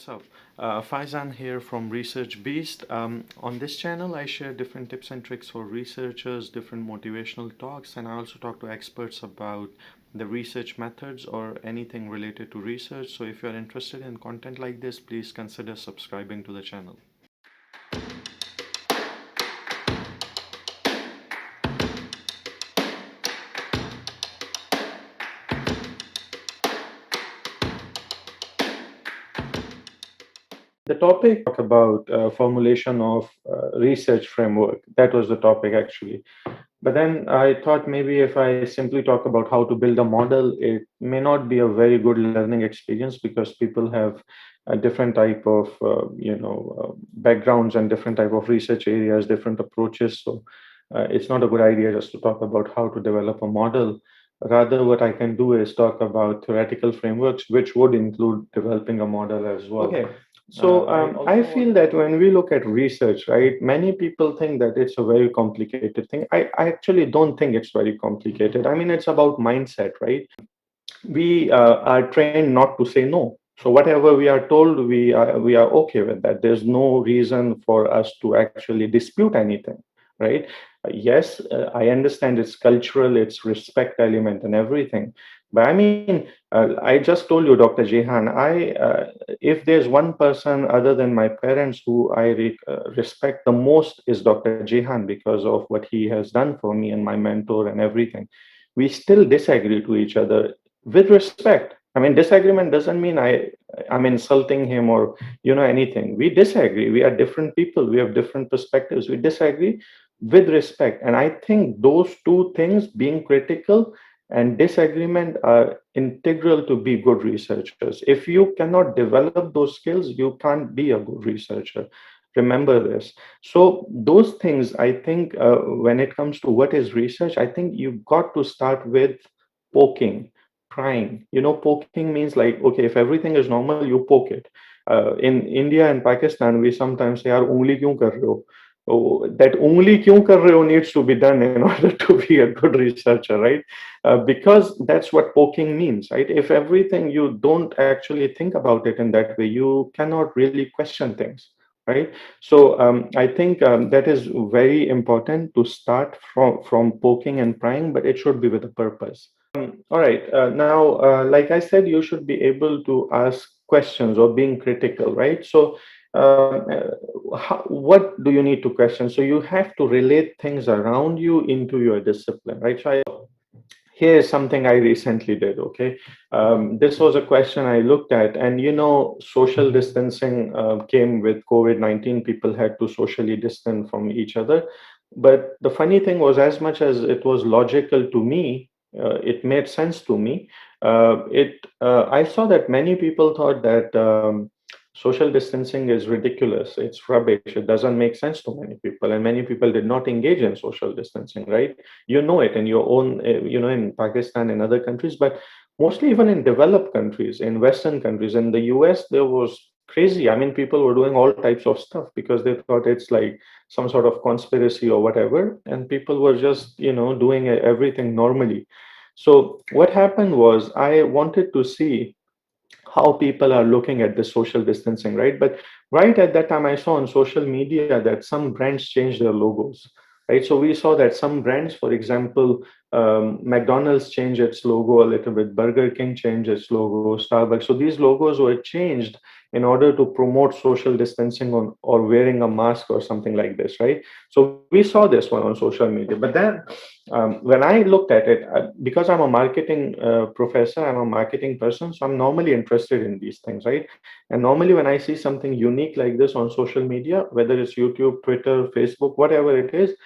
what's up? Faizan here from Research Beast. On this channel, I share different tips and tricks for researchers, different motivational talks, and I also talk to experts about the research methods or anything related to research. So if you're interested in content like this, please consider subscribing to the channel. The topic talk about formulation of research framework. That was the topic actually. But then I thought maybe if I simply talk about how to build a model, it may not be a very good learning experience because people have a different type of backgrounds and different type of research areas, different approaches. So it's not a good idea just to talk about how to develop a model. Rather, what I can do is talk about theoretical frameworks, which would include developing a model as well. Okay. So I feel that when we look at research, right, many people think that it's a very complicated thing. I actually don't think it's very complicated. I mean, it's about mindset, right? We are trained not to say no. So whatever we are told, we are okay with that. There's no reason for us to actually dispute anything, right? Yes, I understand it's cultural, it's respect element and everything. But I mean, I just told you, Dr. Jehan, if there's one person other than my parents who I respect the most is Dr. Jehan because of what he has done for me and my mentor and everything. We still disagree to each other with respect. I mean, disagreement doesn't mean I'm insulting him or anything. We disagree. We are different people. We have different perspectives. We disagree with respect. And I think those two things, being critical and disagreement, are integral to be good researchers. If you cannot develop those skills, you can't be a good researcher. Remember this. So those things, I think, when it comes to what is research, I think you've got to start with poking, prying. Poking means like, okay, if everything is normal, you poke it. In India and Pakistan, we sometimes say, "Yaar, ungli kyun kar rahe ho?" Oh, that ungli kyun kar rahe ho needs to be done in order to be a good researcher, right? Because that's what poking means, right? If everything you don't actually think about it in that way, you cannot really question things, right? So I think that is very important to start from poking and prying, but it should be with a purpose. All right. Now, like I said, you should be able to ask questions or being critical, right? So, what do you need to question? So, you have to relate things around you into your discipline, right? So, here's something I recently did. Okay. This was a question I looked at, and social distancing came with COVID-19. People had to socially distance from each other. But the funny thing was, as much as it was logical to me, it made sense to me. I saw that many people thought that social distancing is ridiculous. It's rubbish. It doesn't make sense to many people, and many people did not engage in social distancing. Right? You know it in your own, in Pakistan and other countries, but mostly even in developed countries, in Western countries, in the US, there was crazy. I mean, people were doing all types of stuff because they thought it's like some sort of conspiracy or whatever, and people were just doing everything normally. So what happened was I wanted to see how people are looking at the social distancing, right? But right at that time, I saw on social media that some brands changed their logos, right? So we saw that some brands, for example, McDonald's changed its logo a little bit, Burger King changed its logo, Starbucks. So these logos were changed in order to promote social distancing or wearing a mask or something like this, right? So we saw this one on social media. But then when I looked at it, because I'm a marketing professor, I'm a marketing person, so I'm normally interested in these things, right? And normally when I see something unique like this on social media, whether it's YouTube, Twitter, Facebook, whatever it is,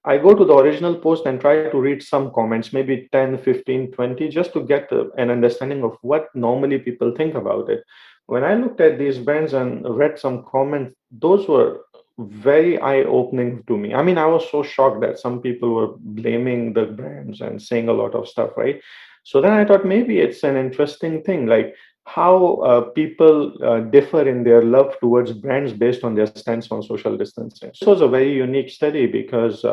I go to the original post and try to read some comments, maybe 10, 15, 20, just to get an understanding of what normally people think about it. When I looked at these brands and read some comments, those were very eye-opening to me. I mean, I was so shocked that some people were blaming the brands and saying a lot of stuff, right? So then I thought maybe it's an interesting thing, like how people differ in their love towards brands based on their stance on social distancing. This was a very unique study because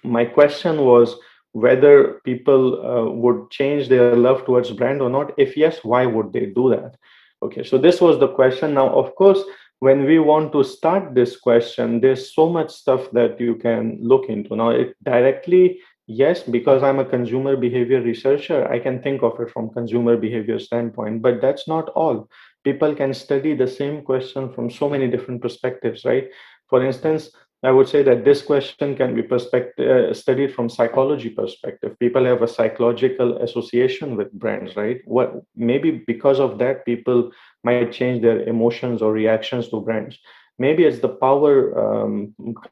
my question was whether people would change their love towards brand or not. If yes, why would they do that? Okay, so this was the question. Now, of course, when we want to start this question, there's so much stuff that you can look into. Now, it directly, yes, because I'm a consumer behavior researcher, I can think of it from consumer behavior standpoint, but that's not all. People can study the same question from so many different perspectives, right? For instance, I would say that this question can be studied from psychology perspective. People have a psychological association with brands, right? What maybe because of that, people might change their emotions or reactions to brands. Maybe it's the power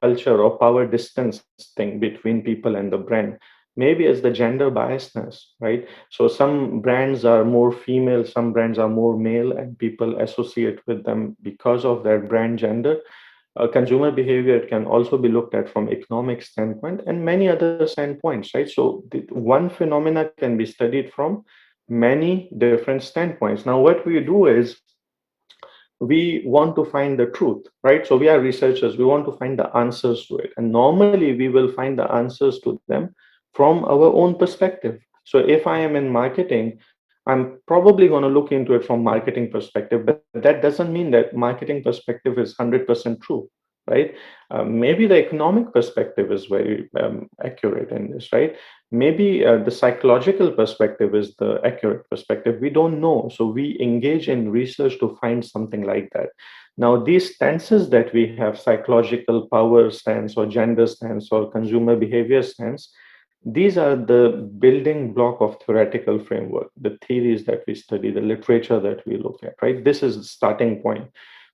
culture or power distance thing between people and the brand. Maybe it's the gender biasness, right? So some brands are more female, some brands are more male, and people associate with them because of their brand gender. Consumer behavior can also be looked at from economic standpoint and many other standpoints, right? So one phenomena can be studied from many different standpoints. Now, what we do is we want to find the truth, right? So we are researchers, we want to find the answers to it. And normally we will find the answers to them from our own perspective. So if I am in marketing, I'm probably going to look into it from marketing perspective, but that doesn't mean that marketing perspective is 100% true, right? Maybe the economic perspective is very accurate in this, right? Maybe the psychological perspective is the accurate perspective. We don't know. So we engage in research to find something like that. Now, these stances that we have, psychological power stance or gender stance or consumer behavior stance, these are the building block of theoretical framework, the theories that we study, the literature that we look at, right? This is the starting point.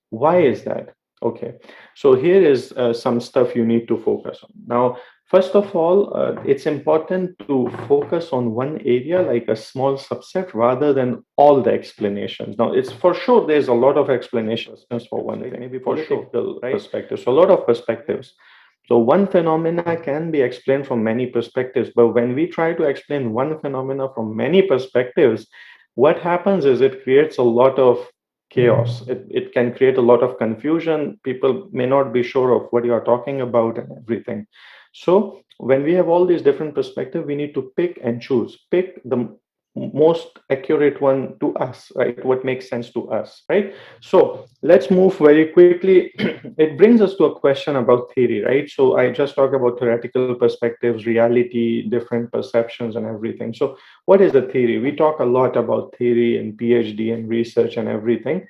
Why is that? Okay, so here is some stuff you need to focus on. Now, first of all, it's important to focus on one area, like a small subset, rather than all the explanations. Now, it's for sure there's a lot of explanations for one thing, maybe political perspectives, so a lot of perspectives. So one phenomena can be explained from many perspectives, but when we try to explain one phenomena from many perspectives, what happens is it creates a lot of chaos. It can create a lot of confusion. People may not be sure of what you are talking about and everything. So when we have all these different perspectives, we need to pick and choose. Pick the most accurate one to us, right? What makes sense to us, right? So let's move very quickly. It brings us to a question about theory, right? So I just talked about theoretical perspectives, reality, different perceptions, and everything. So what is the theory? We talk a lot about theory and PhD and research and everything.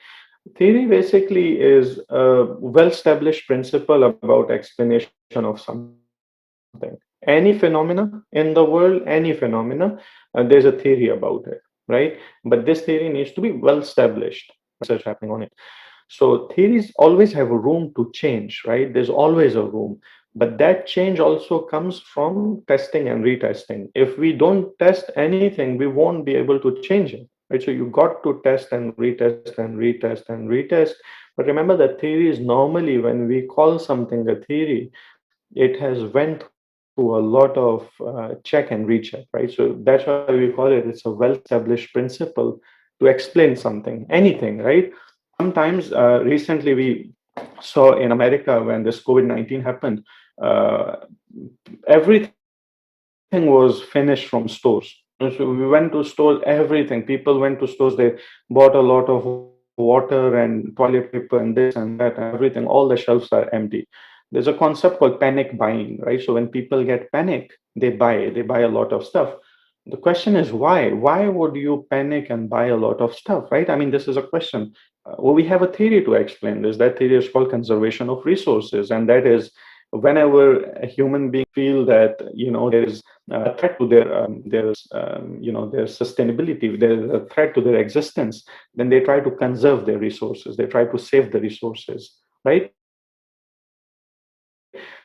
Theory basically is a well-established principle about explanation of something. Any phenomena in the world, any phenomena, there's a theory about it, right? But this theory needs to be well-established. Research happening on it. So theories always have a room to change, right? There's always a room. But that change also comes from testing and retesting. If we don't test anything, we won't be able to change it, right? So you got to test and retest and retest and retest. But remember that theories normally, when we call something a theory, it has went through a lot of check and recheck, right? So that's why we call it, it's a well-established principle to explain something, anything, right? Sometimes recently we saw in America when this COVID-19 happened, uh, everything was finished from stores. So we went to stores, everything. People went to stores, they bought a lot of water and toilet paper and this and that and everything. All the shelves are empty. There's a concept called panic buying, right? So when people get panic, they buy a lot of stuff. The question is why? Why would you panic and buy a lot of stuff, right? I mean, this is a question. Well, we have a theory to explain this. That theory is called conservation of resources, and that is whenever a human being feel that there is a threat to their sustainability, there is a threat to their existence, then they try to conserve their resources. They try to save the resources, right?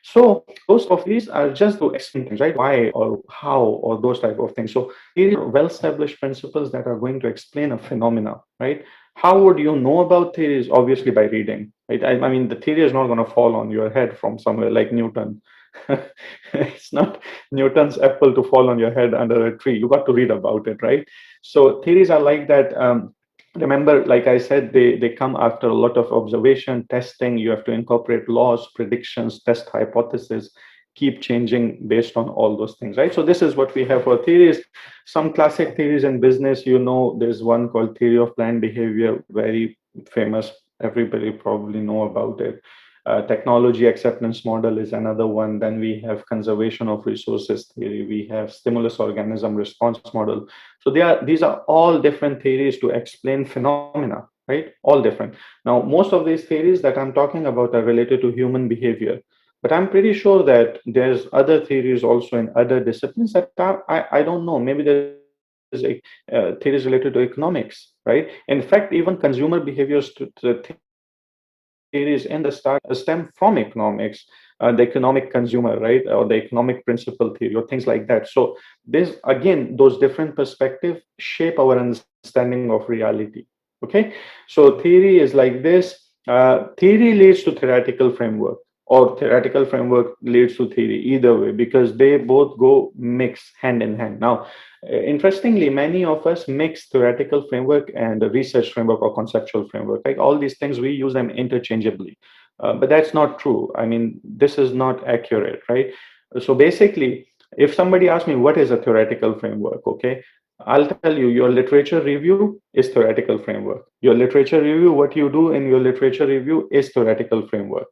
So those of these are just to explain things, right? Why or how or those type of things. So these are well-established principles that are going to explain a phenomena, right? How would you know about theories? Obviously by reading, right? I mean, the theory is not going to fall on your head from somewhere like Newton. It's not Newton's apple to fall on your head under a tree. You got to read about it, right? So theories are like that. Remember, like I said, they come after a lot of observation, testing. You have to incorporate laws, predictions, test hypotheses, keep changing based on all those things, right? So this is what we have for theories. Some classic theories in business, there's one called theory of planned behavior, very famous. Everybody probably know about it. Technology acceptance model is another one. Then we have conservation of resources theory. We have stimulus organism response model. So these are all different theories to explain phenomena, right? All different. Now, most of these theories that I'm talking about are related to human behavior, but I'm pretty sure that there's other theories also in other disciplines that I don't know. Maybe there's theories related to economics, right? In fact, even consumer behaviors theories in the start stem from economics, the economic consumer, right, or the economic principle theory or things like that. So this, again, those different perspectives shape our understanding of reality. Okay, so theory is like this. Theory leads to theoretical framework, or theoretical framework leads to theory, either way, because they both go mix hand in hand. Now, interestingly, many of us mix theoretical framework and the research framework or conceptual framework. Like all these things, we use them interchangeably. But that's not true. I mean, this is not accurate, right? So basically, if somebody asks me what is a theoretical framework, okay, I'll tell you your literature review is theoretical framework. Your literature review, what you do in your literature review is theoretical framework.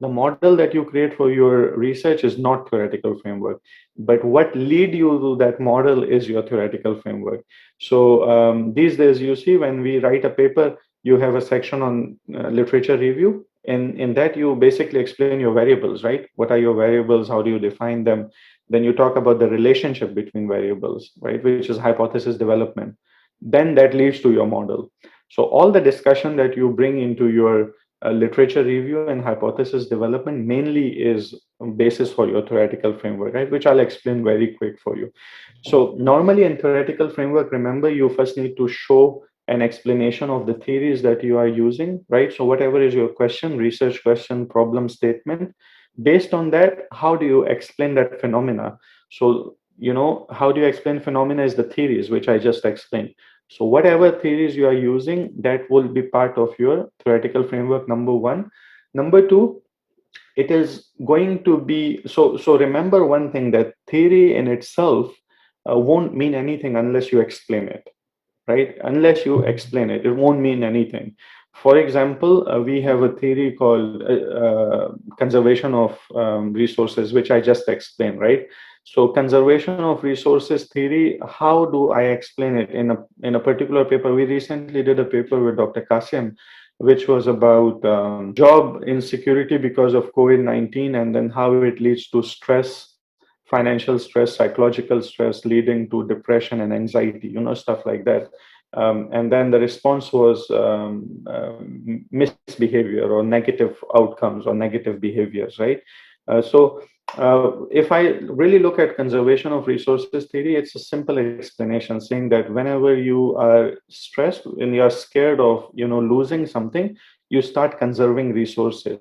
The model that you create for your research is not theoretical framework, but what lead you to that model is your theoretical framework. So these days, you see, when we write a paper, you have a section on literature review. In that, you basically explain your variables, right? What are your variables? How do you define them? Then you talk about the relationship between variables, right? Which is hypothesis development. Then that leads to your model. So all the discussion that you bring into your literature review and hypothesis development mainly is basis for your theoretical framework, right? Which I'll explain very quick for you. So normally in theoretical framework, remember, you first need to show an explanation of the theories that you are using, right? So whatever is your question, research question, problem statement, based on that, how do you explain that phenomena? So, how do you explain phenomena is the theories, which I just explained. So whatever theories you are using, that will be part of your theoretical framework, number one. Number two, it is going to be, so remember one thing, that theory in itself won't mean anything unless you explain it, right? Unless you explain it, it won't mean anything. For example, we have a theory called conservation of resources, which I just explained, right? So conservation of resources theory, how do I explain it in a particular paper? We recently did a paper with Dr. Kasim, which was about job insecurity because of COVID-19, and then how it leads to stress, financial stress, psychological stress, leading to depression and anxiety, stuff like that. And then the response was misbehavior or negative outcomes or negative behaviors, right? If I really look at conservation of resources theory, it's a simple explanation saying that whenever you are stressed and you are scared of losing something, you start conserving resources.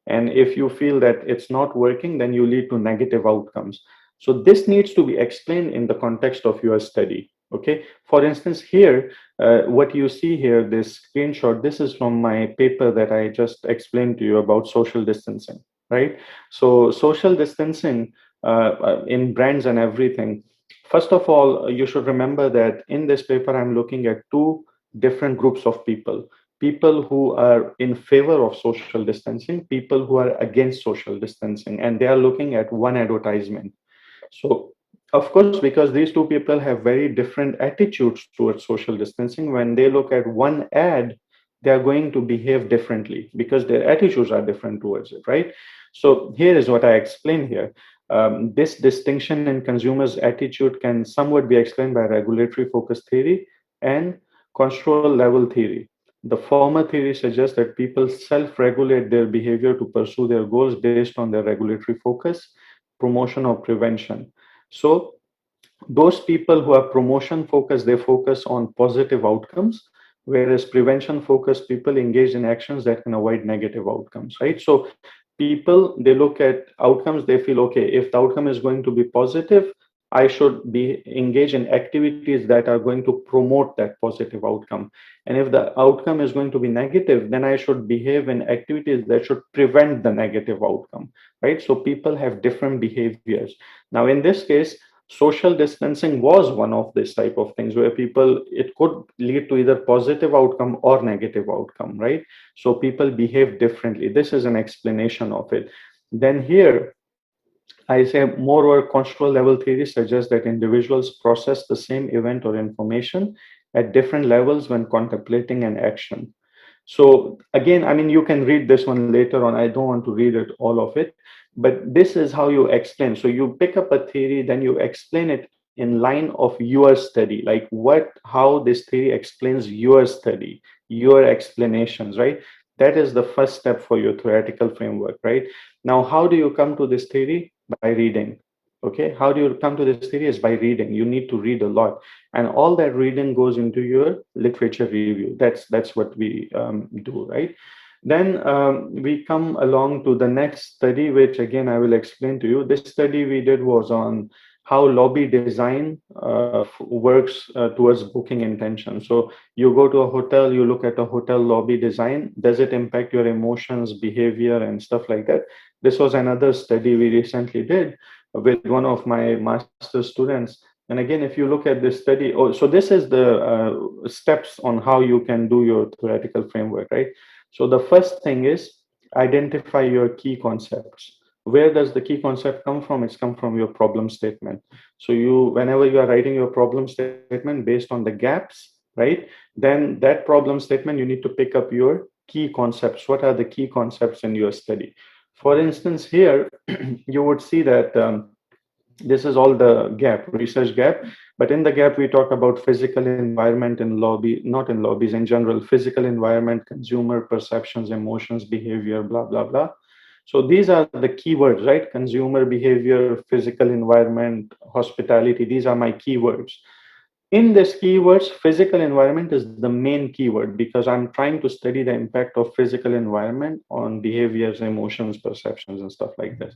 And if you feel that it's not working, then you lead to negative outcomes. So this needs to be explained in the context of your study. Okay. For instance, here, what you see here, this screenshot, this is from my paper that I just explained to you about social distancing, right? So social distancing in brands and everything. First of all, you should remember that in this paper, I'm looking at two different groups of people. People who are in favor of social distancing, people who are against social distancing, and they are looking at one advertisement. So, of course, because these two people have very different attitudes towards social distancing, when they look at one ad, they are going to behave differently because their attitudes are different towards it, right? So, here is what I explain here. This distinction in consumers' attitude can somewhat be explained by regulatory focus theory and control level theory. The former theory suggests that people self regulate their behavior to pursue their goals based on their regulatory focus, promotion, or prevention. So, those people who are promotion focused, they focus on positive outcomes, whereas prevention focused people engage in actions that can avoid negative outcomes, right? So people, they look at outcomes, they feel, okay, if the outcome is going to be positive, I should be engage in activities that are going to promote that positive outcome. And if the outcome is going to be negative, then I should behave in activities that should prevent the negative outcome, right? So people have different behaviors. Now, in this case, social distancing was one of this type of things where people, it could lead to either positive outcome or negative outcome, right? So people behave differently. This is an explanation of it. Then here, I say, moreover, contextual level theory suggests that individuals process the same event or information at different levels when contemplating an action. So again, I mean, you can read this one later on. I don't want to read it, all of it, but this is how you explain. So you pick up a theory, then you explain it in line of your study, like how this theory explains your study, your explanations, right? That is the first step for your theoretical framework, right? Now, how do you come to this theory? By reading. Okay, how do you come to this theory? Is by reading. You need to read a lot, and all that reading goes into your literature review. That's what we do, right? Then we come along to the next study, which again I will explain to you. This study we did was on how lobby design works towards booking intention. So you go to a hotel, you look at a hotel lobby design. Does it impact your emotions, behavior, and stuff like that? This was another study we recently did with one of my master's students. And again, if you look at this study, oh, so this is the steps on how you can do your theoretical framework, right? So the first thing is identify your key concepts. Where does the key concept come from? It's come from your problem statement. So whenever you are writing your problem statement based on the gaps, right? Then that problem statement, you need to pick up your key concepts. What are the key concepts in your study? For instance, here you would see that this is all the gap, research gap. But in the gap, we talk about physical environment in lobby, not in lobbies in general, physical environment, consumer perceptions, emotions, behavior, blah, blah, blah. So these are the keywords, right? Consumer behavior, physical environment, hospitality. These are my keywords. In this keywords, physical environment is the main keyword because I'm trying to study the impact of physical environment on behaviors, emotions, perceptions, and stuff like this.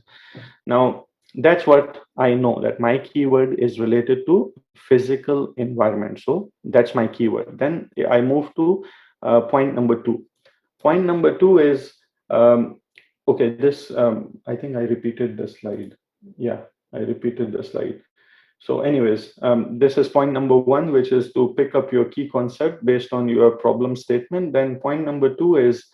Now, that's what I know, that my keyword is related to physical environment. So that's my keyword. Then I move to point number two. Point number two is, okay, this, I think I repeated the slide. Yeah, I repeated the slide. So anyways, this is point number one, which is to pick up your key concept based on your problem statement. Then point number two is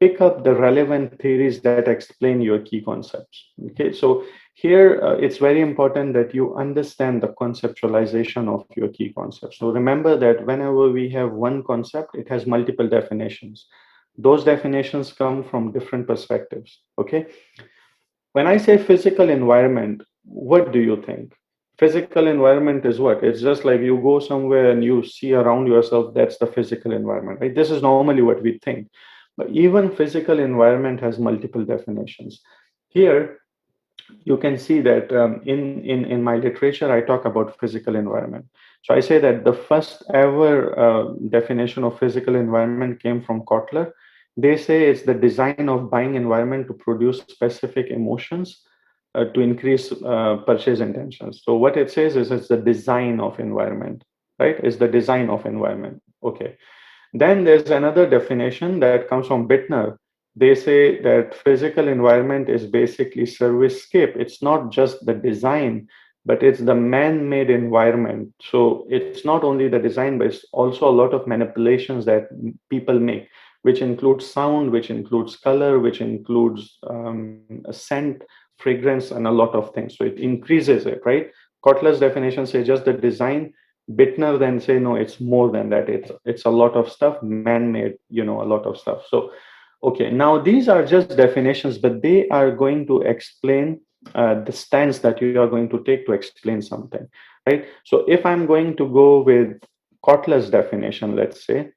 pick up the relevant theories that explain your key concepts. Okay, so here it's very important that you understand the conceptualization of your key concepts. So remember that whenever we have one concept, it has multiple definitions. Those definitions come from different perspectives. Okay, when I say physical environment, what do you think? Physical environment is what? It's just like you go somewhere and you see around yourself, that's the physical environment, right? This is normally what we think. But even physical environment has multiple definitions. Here, you can see that in my literature, I talk about physical environment. So I say that the first ever definition of physical environment came from Kotler. They say it's the design of buying environment to produce specific emotions to increase purchase intentions. So what it says is it's the design of environment, right? It's the design of environment. Okay. Then there's another definition that comes from Bittner. They say that physical environment is basically servicescape. It's not just the design, but it's the man-made environment. So it's not only the design, but it's also a lot of manipulations that people make, which includes sound, which includes color, which includes scent, fragrance, and a lot of things. So it increases it, right? Kotler's definition says just the design. Bittner then say no, it's more than that. It's a lot of stuff, man-made, a lot of stuff. So, okay, now these are just definitions, but they are going to explain the stance that you are going to take to explain something, right? So if I'm going to go with Kotler's definition, let's say,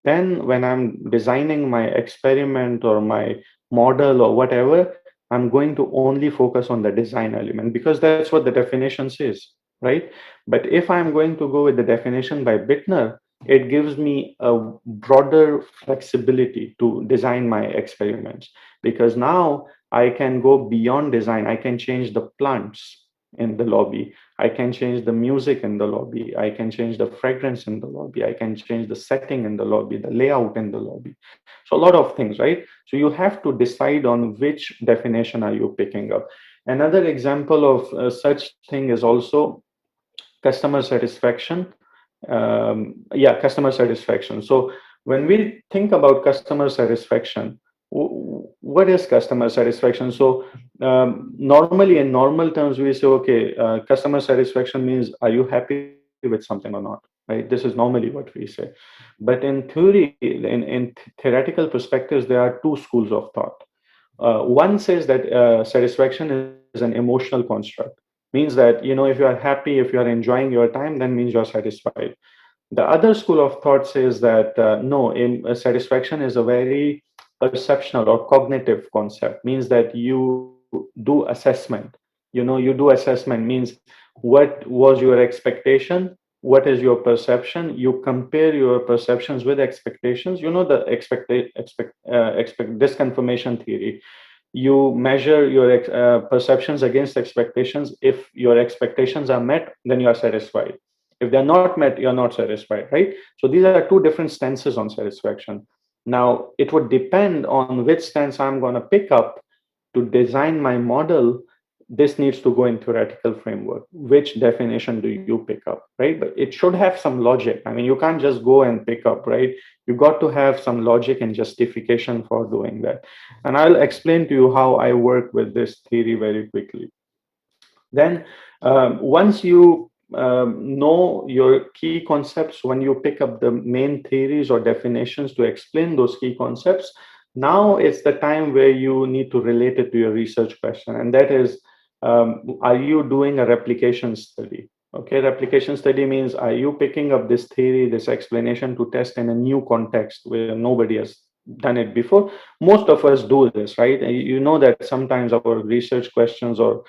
then when I'm designing my experiment or my model or whatever, I'm going to only focus on the design element because that's what the definition says, right? But if I'm going to go with the definition by Bittner, it gives me a broader flexibility to design my experiments because now I can go beyond design. I can change the plants. in the lobby. I can change the music in the lobby. I can change the fragrance in the lobby. I can change the setting in the lobby, the layout in the lobby. So a lot of things, right? So you have to decide on which definition are you picking up. Another example of such thing is also customer satisfaction. Yeah, customer satisfaction. So when we think about customer satisfaction, what is customer satisfaction? So normally in normal terms, we say, okay, customer satisfaction means, are you happy with something or not? Right? This is normally what we say. But in theory, in theoretical perspectives, there are two schools of thought. One says that satisfaction is an emotional construct, means that, you know, if you are happy, if you are enjoying your time, then means you are satisfied. The other school of thought says that no, satisfaction is a very perceptional or cognitive concept, means that you do assessment. You know, you do assessment means what was your expectation, what is your perception. You compare your perceptions with expectations. You know, the disconfirmation theory. You measure your perceptions against expectations. If your expectations are met, then you are satisfied. If they're not met, you're not satisfied, right? So these are two different stances on satisfaction. Now it would depend on which stance I'm going to pick up to design my model. This needs to go in theoretical framework. Which definition do you pick up, right? But it should have some logic. I mean, you can't just go and pick up, right? You got to have some logic and justification for doing that. And I'll explain to you how I work with this theory very quickly. Then once you know your key concepts, when you pick up the main theories or definitions to explain those key concepts, now it's the time where you need to relate it to your research question. And that is, are you doing a replication study? Okay, replication study means, are you picking up this theory, this explanation to test in a new context where nobody has done it before? Most of us do this, right? And you know that sometimes our research questions or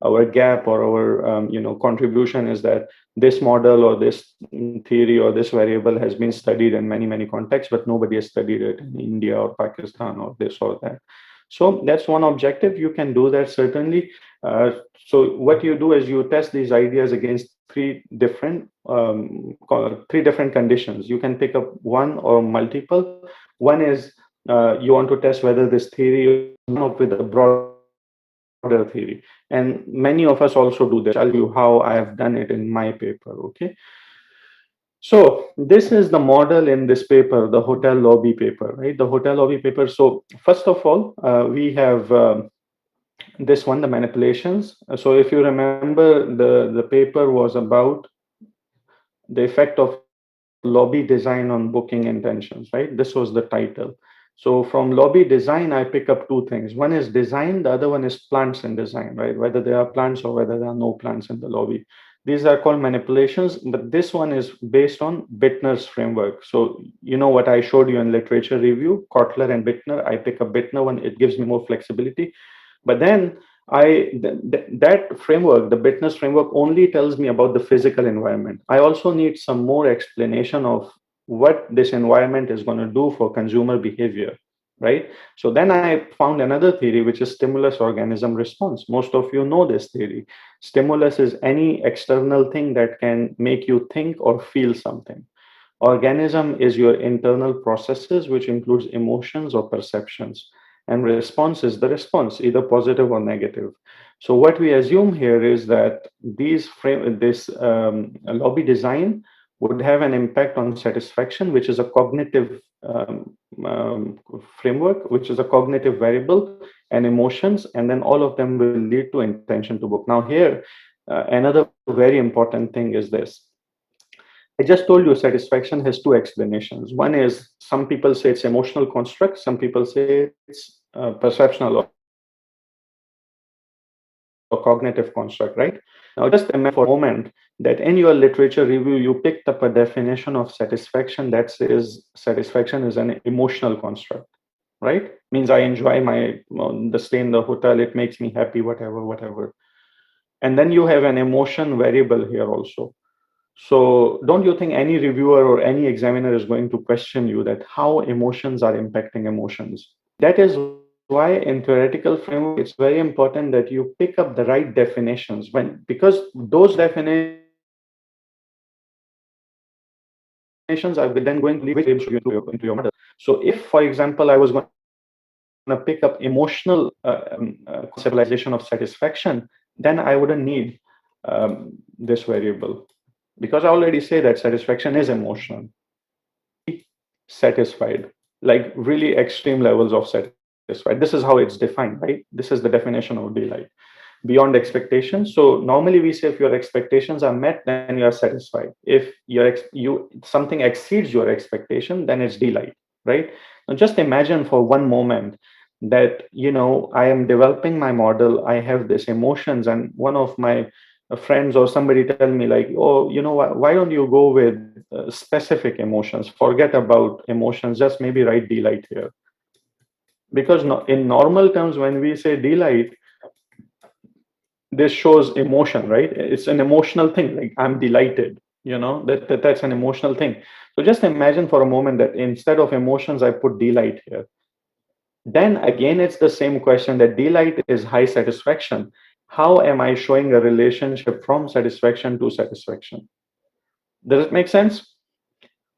our gap or our contribution is that this model or this theory or this variable has been studied in many contexts, but nobody has studied it in India or Pakistan or this or that. So that's one objective. You can do that, certainly. So what you do is you test these ideas against three different conditions. You can pick up one or multiple. One is you want to test whether this theory come up with a broader theory, and many of us also do this. I'll tell you how I have done it in my paper. Okay. So this is the model in this paper, the hotel lobby paper, right? The hotel lobby paper. So first of all, we have this one, the manipulations. So if you remember, the paper was about the effect of lobby design on booking intentions, right? This was the title. So from lobby design, I pick up two things. One is design, the other one is plants in design, right? Whether there are plants or whether there are no plants in the lobby. These are called manipulations, but this one is based on Bittner's framework. So you know what I showed you in literature review, Kotler and Bittner. I pick up Bittner one, it gives me more flexibility. But then that framework, the Bittner's framework, only tells me about the physical environment. I also need some more explanation of what this environment is going to do for consumer behavior, right? So then I found another theory, which is stimulus organism response. Most of you know this theory. Stimulus is any external thing that can make you think or feel something. Organism is your internal processes, which includes emotions or perceptions. And response is the response, either positive or negative. So what we assume here is that this lobby design would have an impact on satisfaction, which is a cognitive framework, which is a cognitive variable, and emotions, and then all of them will lead to intention to book. Now here, another very important thing is this. I just told you satisfaction has two explanations. One is, some people say it's emotional construct, some people say it's perceptional or cognitive construct, right? Now just imagine for a moment that in your literature review, you picked up a definition of satisfaction that says satisfaction is an emotional construct, right? Means I enjoy the stay in the hotel, it makes me happy, whatever. And then you have an emotion variable here also. So don't you think any reviewer or any examiner is going to question you that how emotions are impacting emotions? That is why why in theoretical framework, it's very important that you pick up the right definitions because those definitions are then going to lead which variables should you include into your model. So if, for example, I was going to pick up emotional conceptualization of satisfaction, then I wouldn't need this variable because I already say that satisfaction is emotional. Satisfied, like really extreme levels of satisfied. This is how it's defined, right? This is the definition of delight. Beyond expectations. So normally we say if your expectations are met, then you are satisfied. If something exceeds your expectation, then it's delight, right? Now just imagine for one moment that I am developing my model, I have this emotions, and one of my friends or somebody tell me like, oh, why don't you go with specific emotions, forget about emotions, just maybe write delight here. Because in normal terms, when we say delight, this shows emotion, right? It's an emotional thing, like I'm delighted, that's an emotional thing. So just imagine for a moment that instead of emotions I put delight here. Then again, it's the same question, that delight is high satisfaction. How am I showing a relationship from satisfaction to satisfaction? Does it make sense?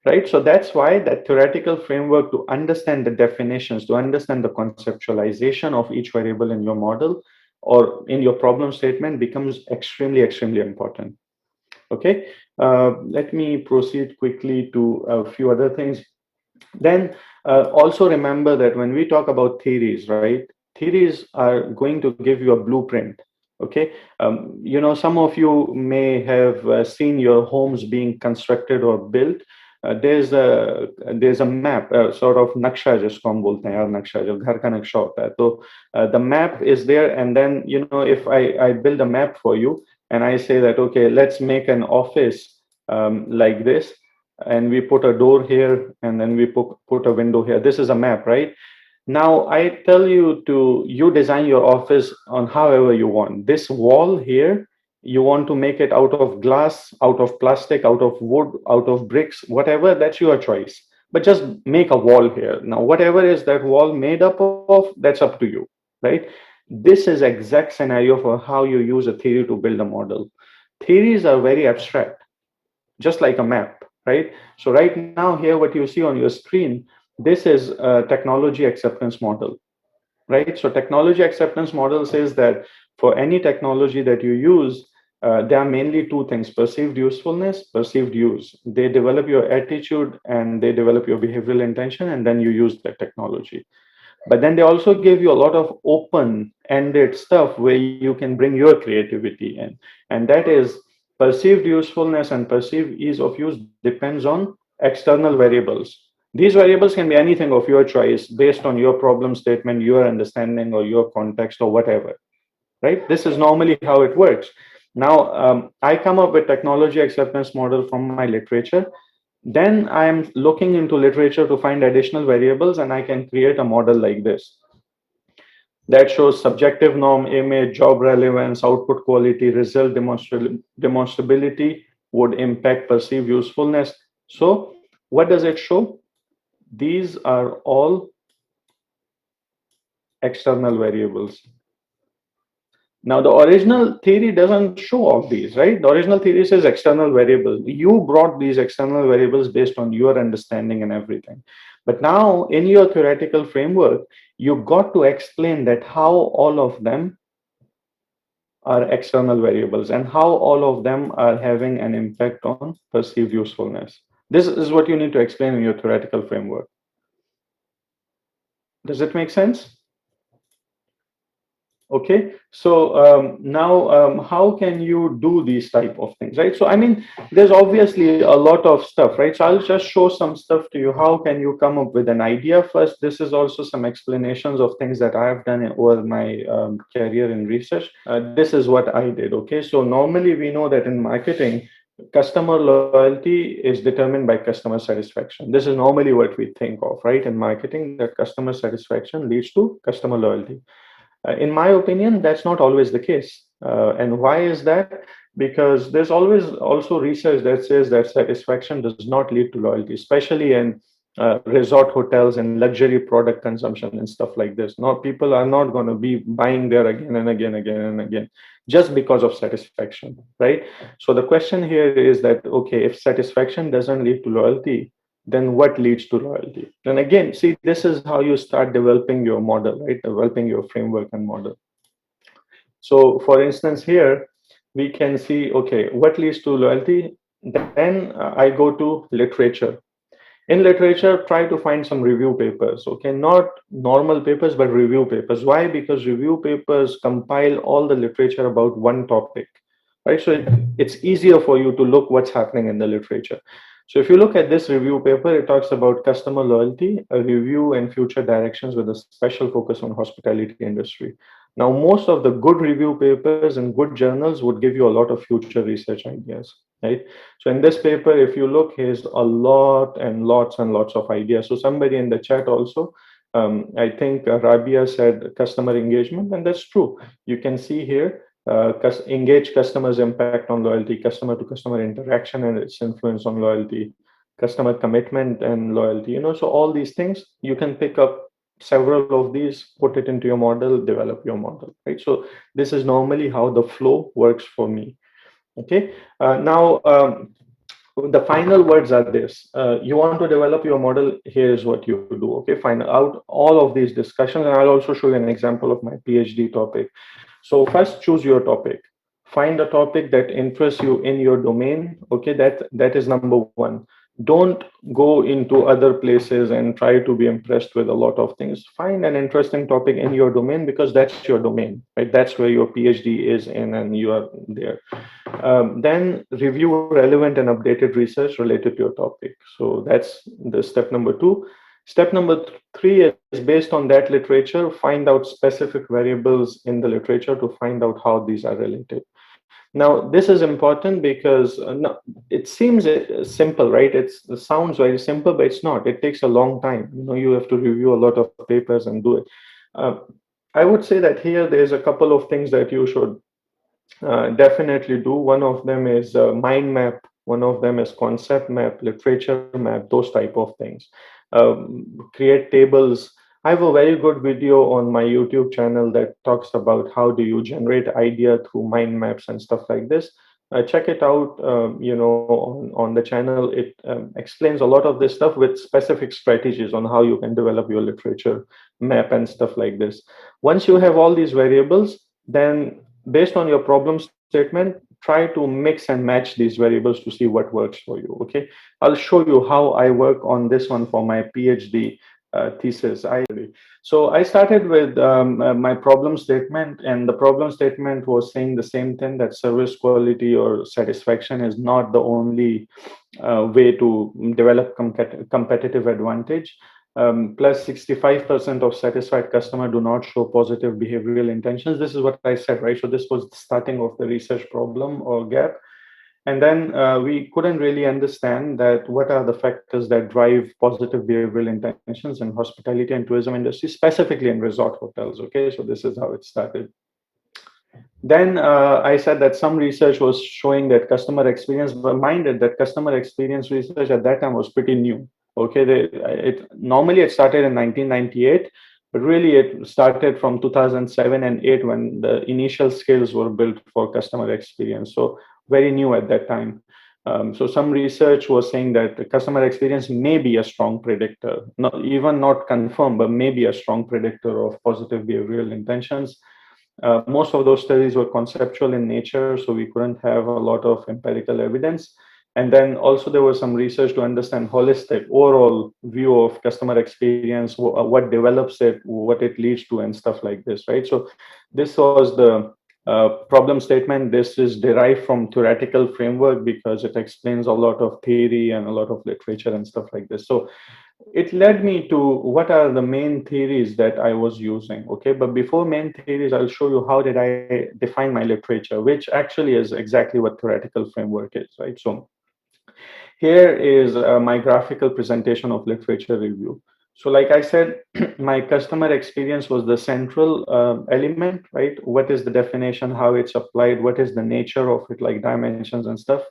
Right? So that's why that theoretical framework, to understand the definitions, to understand the conceptualization of each variable in your model or in your problem statement, becomes extremely, extremely important. Okay, let me proceed quickly to a few other things. Then also remember that when we talk about theories, right, theories are going to give you a blueprint. Okay, some of you may have seen your homes being constructed or built. There's a map, sort of नक्शा जिसको हम बोलते हैं यार, नक्शा जो घर का नक्शा होता है, तो the map is there, and then if I build a map for you and I say that okay, let's make an office like this, and we put a door here, and then we put a window here. This is a map, right? Now I tell you you design your office on however you want. This wall here, you want to make it out of glass, out of plastic, out of wood, out of bricks, whatever, that's your choice. But just make a wall here. Now, whatever is that wall made up of, that's up to you, right? This is exact scenario for how you use a theory to build a model. Theories are very abstract, just like a map, right? So right now here, what you see on your screen, this is a technology acceptance model, right? So technology acceptance model says that for any technology that you use, there are mainly two things: perceived usefulness, perceived use. They develop your attitude and they develop your behavioral intention, and then you use that technology. But then they also give you a lot of open-ended stuff where you can bring your creativity in. And that is, perceived usefulness and perceived ease of use depends on external variables. These variables can be anything of your choice based on your problem statement, your understanding, or your context, or whatever, right? This is normally how it works. Now, I come up with technology acceptance model from my literature. Then I am looking into literature to find additional variables, and I can create a model like this that shows subjective norm, image, job relevance, output quality, result demonstrability would impact perceived usefulness. So what does it show? These are all external variables. Now, the original theory doesn't show all these, right? The original theory says external variables. You brought these external variables based on your understanding and everything. But now, in your theoretical framework, you got to explain that how all of them are external variables and how all of them are having an impact on perceived usefulness. This is what you need to explain in your theoretical framework. Does it make sense? Okay, so now how can you do these type of things, right? So I mean, there's obviously a lot of stuff, right? So I'll just show some stuff to you. How can you come up with an idea first? This is also some explanations of things that I have done over my career in research. This is what I did. Okay, so normally we know that in marketing, customer loyalty is determined by customer satisfaction. This is normally what we think of, right? In marketing, that customer satisfaction leads to customer loyalty. In my opinion, that's not always the case. And why is that? Because there's always also research that says that satisfaction does not lead to loyalty, especially in resort hotels and luxury product consumption and stuff like this. Not people are not going to be buying there again and again, again and again, just because of satisfaction, right? So the question here is that, okay, if satisfaction doesn't lead to loyalty, then what leads to loyalty? And again, see, this is how you start developing your model, right? Developing your framework and model. So for instance, here we can see, okay, what leads to loyalty? Then I go to literature. In literature, try to find some review papers, okay? Not normal papers, but review papers. Why? Because review papers compile all the literature about one topic, right? So it's easier for you to look what's happening in the literature. So if you look at this review paper, it talks about customer loyalty, a review and future directions with a special focus on hospitality industry. Now, most of the good review papers and good journals would give you a lot of future research ideas, right? So in this paper, if you look, here's a lot and lots of ideas. So somebody in the chat also, I think Rabia said customer engagement, and that's true. You can see here, engage customers' impact on loyalty, customer to customer interaction and its influence on loyalty, customer commitment and loyalty. So all these things, you can pick up several of these, put it into your model, develop your model, right? So this is normally how the flow works for me. Okay. Now, the final words are this. You want to develop your model, here's what you do. Okay, find out all of these discussions, and I'll also show you an example of my PhD topic. So first, choose your topic. Find a topic that interests you in your domain. Okay, that is number one. Don't go into other places and try to be impressed with a lot of things. Find an interesting topic in your domain, because that's your domain, right? That's where your PhD is in, and you are there. Then review relevant and updated research related to your topic. So that's the step number two. Step number three is, based on that literature, find out specific variables in the literature to find out how these are related. Now, this is important because it seems simple, right? It sounds very simple, but it's not. It takes a long time. You have to review a lot of papers and do it. I would say that here there's a couple of things that you should definitely do. One of them is mind map. One of them is concept map, literature map, those type of things. Create tables. I have a very good video on my YouTube channel that talks about how do you generate idea through mind maps and stuff like this. Check it out, on the channel. It explains a lot of this stuff with specific strategies on how you can develop your literature map and stuff like this. Once you have all these variables, then based on your problem statement, try to mix and match these variables to see what works for you. Okay, I'll show you how I work on this one for my PhD thesis. So I started with my problem statement, and the problem statement was saying the same thing, that service quality or satisfaction is not the only way to develop competitive advantage. Plus 65% of satisfied customers do not show positive behavioral intentions. This is what I said, right? So this was the starting of the research problem or gap. And then we couldn't really understand that what are the factors that drive positive behavioral intentions in hospitality and tourism industry, specifically in resort hotels. Okay, so this is how it started. Then I said that some research was showing that customer experience, but minded that customer experience research at that time was pretty new. Okay, normally it started in 1998, but really it started from 2007 and 8 when the initial skills were built for customer experience. So very new at that time. So some research was saying that the customer experience may be a strong predictor, not confirmed, but maybe a strong predictor of positive behavioral intentions. Most of those studies were conceptual in nature, so we couldn't have a lot of empirical evidence. And then also there was some research to understand holistic overall view of customer experience, what develops it, what it leads to, and stuff like this, right? So this was the problem statement. This is derived from theoretical framework because it explains a lot of theory and a lot of literature and stuff like this. So it led me to what are the main theories that I was using. Okay, but before main theories, I'll show you how did I define my literature, which actually is exactly what theoretical framework is, right? So here is my graphical presentation of literature review. So like I said, my customer experience was the central element, right? What is the definition, how it's applied, what is the nature of it, like dimensions and stuff.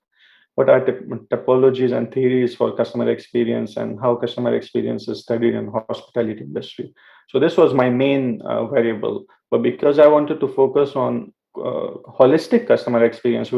what are topologies and theories for customer experience, and how customer experience is studied in hospitality industry. So this was my main variable. But because I wanted to focus on holistic customer experience,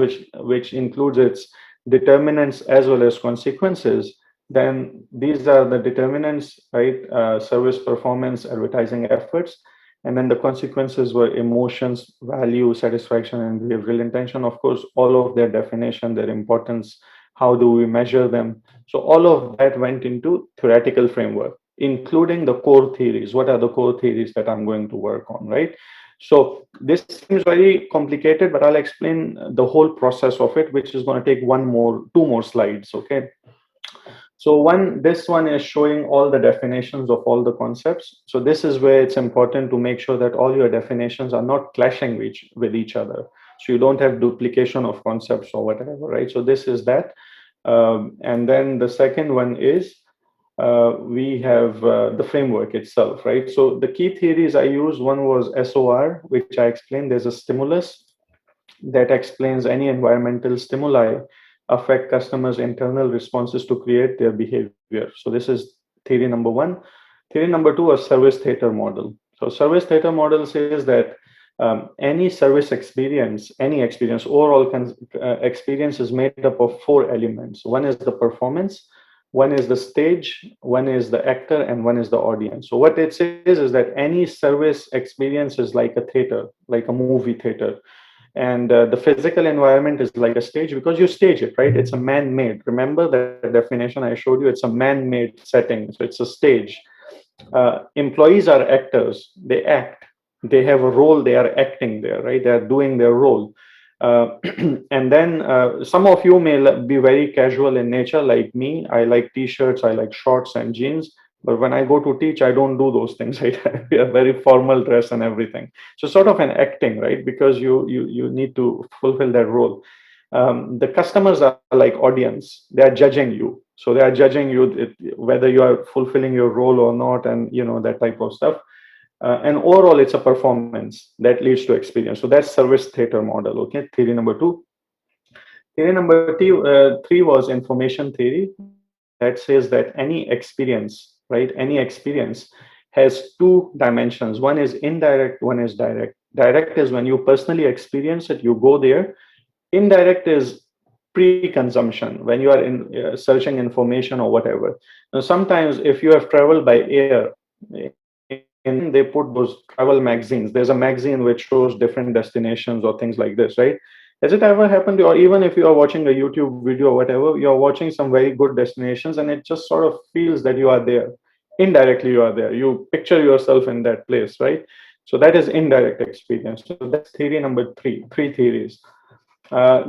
which includes its determinants as well as consequences, then these are the determinants, right? Service performance, advertising efforts, and then the consequences were emotions, value, satisfaction, and behavioral intention. Of course, all of their definition, their importance, how do we measure them? So all of that went into theoretical framework, including the core theories. What are the core theories that I'm going to work on, right? So this seems very complicated, but I'll explain the whole process of it, which is going to take two more slides, okay? So this one is showing all the definitions of all the concepts. So this is where it's important to make sure that all your definitions are not clashing with each other. So you don't have duplication of concepts or whatever, right? So this is that. And then the second one is we have the framework itself, right? So the key theories I used, one was SOR, which I explained. There's a stimulus that explains any environmental stimuli affect customers' internal responses to create their behavior. So this is theory number one. Theory number two, a service theater model. So service theater model says that any service experience, any experience, overall experience is made up of four elements. One is the performance, one is the stage, one is the actor, and one is the audience. So what it says is that any service experience is like a theater, like a movie theater. And the physical environment is like a stage because you stage it, right? It's a man-made. Remember the definition I showed you? It's a man-made setting. So it's a stage. Employees are actors. They act. They have a role. They are acting there, right? They are doing their role. And then some of you may be very casual in nature, like me. I like t-shirts. I like shorts and jeans. But when I go to teach, I don't do those things. Right? We are very formal dress and everything. So sort of an acting, right? Because you need to fulfill that role. The customers are like audience. They are judging you. So they are judging you whether you are fulfilling your role or not, and that type of stuff. And overall, it's a performance that leads to experience. So that's service theater model. Okay, theory number two. Theory number three was information theory that says that any experience, right? Any experience has two dimensions. One is indirect, one is direct. Direct is when you personally experience it, you go there. Indirect is pre-consumption, when you are searching information or whatever. Now, sometimes if you have traveled by air, and they put those travel magazines. There's a magazine which shows different destinations or things like this, right? Has it ever happened to you, or even if you are watching a YouTube video or whatever, you're watching some very good destinations and it just sort of feels that you are there. Indirectly, you are there. You picture yourself in that place, right? So that is indirect experience. So that's theory number three theories.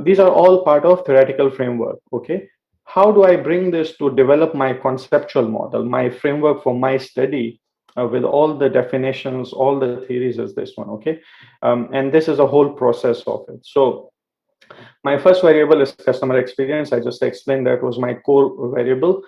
These are all part of theoretical framework, okay? How do I bring this to develop my conceptual model, my framework for my study with all the definitions, all the theories is this one, okay? And this is a whole process of it. So my first variable is customer experience. I just explained that was my core variable.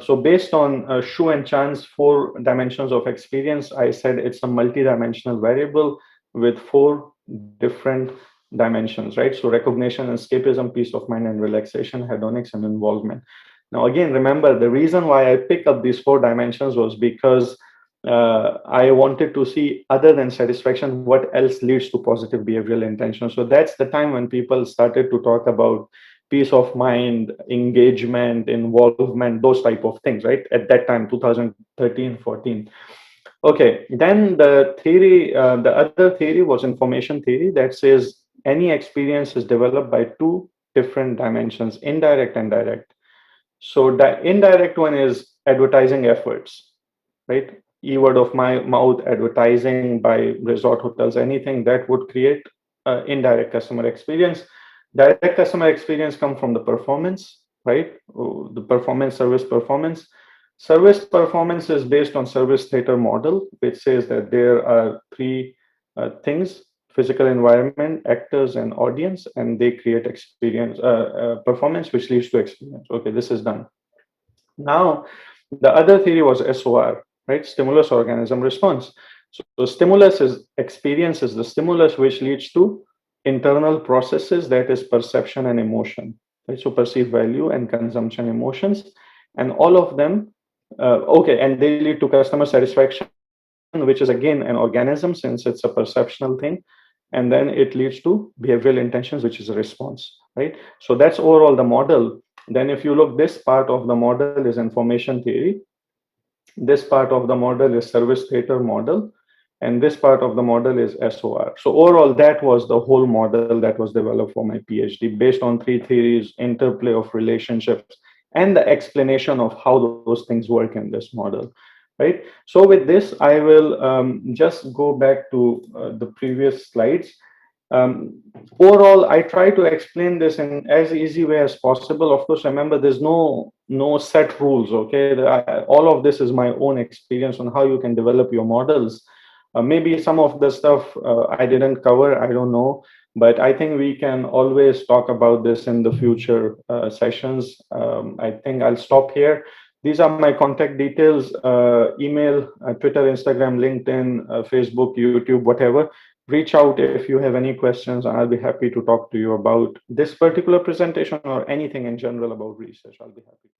So based on Shu and Chan's 4 dimensions of experience, I said it's a multi-dimensional variable with 4 different dimensions, right? So recognition, escapism, peace of mind, and relaxation, hedonics, and involvement. Now, again, remember, the reason why I pick up these 4 dimensions was because I wanted to see, other than satisfaction, what else leads to positive behavioral intention. So that's the time when people started to talk about peace of mind, engagement, involvement, those type of things, right? At that time, 2013, 14. Okay, then the theory, the other theory was information theory that says any experience is developed by 2 different dimensions, indirect and direct. So the indirect one is advertising efforts, right? Word of my mouth, advertising by resort hotels, anything that would create indirect customer experience. Direct customer experience come from the performance, right? The performance, service performance. Service performance is based on service theater model, which says that there are 3 things: physical environment, actors, and audience, and they create experience, performance, which leads to experience. Okay, this is done. Now, the other theory was SOR, right? Stimulus organism response. So stimulus is experience, is the stimulus which leads to internal processes, that is perception and emotion. right? So perceived value and consumption emotions, and all of them, okay, and they lead to customer satisfaction, which is again an organism since it's a perceptional thing, and then it leads to behavioral intentions, which is a response, right? So that's overall the model. Then if you look, this part of the model is information theory, this part of the model is service theater model, and this part of the model is SOR. So overall, that was the whole model that was developed for my PhD based on three theories, interplay of relationships, and the explanation of how those things work in this model, right? So with this, I will just go back to the previous slides. um, Overall, I try to explain this in as easy way as possible. Of course, remember there's no set rules. Okay, all of this is my own experience on how you can develop your models. Maybe some of the stuff I didn't cover, I don't know, but I think we can always talk about this in the future sessions. I think I'll stop here. These are my contact details: email, Twitter, Instagram, LinkedIn, Facebook, YouTube, whatever. Reach out if you have any questions. I'll be happy to talk to you about this particular presentation or anything in general about research. I'll be happy to.